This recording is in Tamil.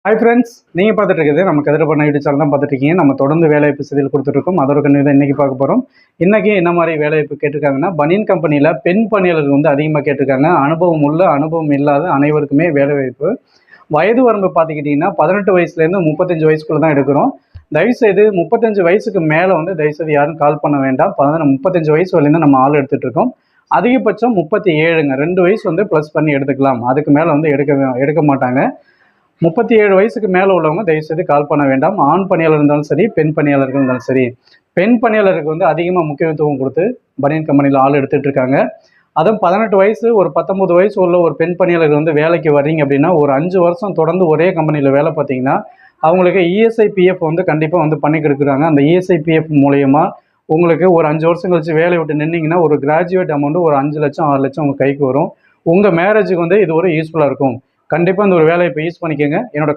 ஹாய் ஃப்ரெண்ட்ஸ், நீங்கள் பார்த்துட்டு இருக்குது நம்ம கதிரப்பண்ண யூடியூப் சேனல் தான் பார்த்துட்டு இருக்கீங்க. நம்ம தொடர்ந்து வேலைவாய்ப்பு செய்தியில் கொடுத்துட்ருக்கோம். அதோட கண்ணு தான் இன்றைக்கி பார்க்க போகிறோம். இன்றைக்கி என்ன மாதிரி வேலைவாய்ப்பு கேட்டிருக்காங்கன்னா, பனியன் கம்பெனியில் பெண் பணியாளர்கள் வந்து அதிகமாக கேட்டிருக்காங்க. அனுபவம் உள்ள அனுபவம் இல்லாத அனைவருக்குமே வேலைவாய்ப்பு. வயது வரம்பு பார்த்துக்கிட்டிங்கன்னா 18 வயசுலேருந்து 35 வயசுக்குள்ளே தான் எடுக்கிறோம். தயவுசெய்து 35 வயசுக்கு மேலே வந்து தயவுசெய்து யாரும் கால் பண்ண வேண்டாம். 35 வயசு வரையும் நம்ம ஆள் எடுத்துகிட்டு இருக்கோம். அதிகபட்சம் 37ங்க, 2 வயசு வந்து ப்ளஸ் பண்ணி எடுத்துக்கலாம். அதுக்கு மேலே வந்து எடுக்க மாட்டாங்க. 37 வயசுக்கு மேலே உள்ளவங்க தயவுசெய்து கால் பண்ண வேண்டாம். ஆண் பணியாளர் இருந்தாலும் சரி, பெண் பணியாளர்கள் இருந்தாலும் சரி. பெண் பணியாளருக்கு வந்து அதிகமாக முக்கியத்துவம் கொடுத்து பனியன் கம்பெனியில் ஆள் எடுத்துகிட்டு இருக்காங்க. அதுவும் 18 வயசு ஒரு 19 வயசு உள்ள ஒரு பெண் பணியாளர் வந்து வேலைக்கு வர்றீங்க அப்படின்னா, ஒரு 5 வருஷம் தொடர்ந்து ஒரே கம்பெனியில் வேலை பார்த்தீங்கன்னா அவங்களுக்கு இஎஸ்ஐ பிஎஃப் வந்து கண்டிப்பாக வந்து பண்ணி கொடுக்குறாங்க. அந்த இஎஸ்ஐ பிஎஃப் மூலயமா உங்களுக்கு ஒரு 5 வருஷம் கழிச்சு வேலையை விட்டு நின்னீங்கன்னா ஒரு கிராஜுவேட் அமௌண்ட் ஒரு 5 லட்சம் 6 லட்சம் உங்கள் கைக்கு வரும். உங்கள் மேரேஜுக்கு வந்து இது ஒரு யூஸ்ஃபுல்லாக இருக்கும். கண்டிப்பாக இந்த ஒரு வேலையை இப்போ யூஸ் பண்ணிக்கோங்க. என்னோட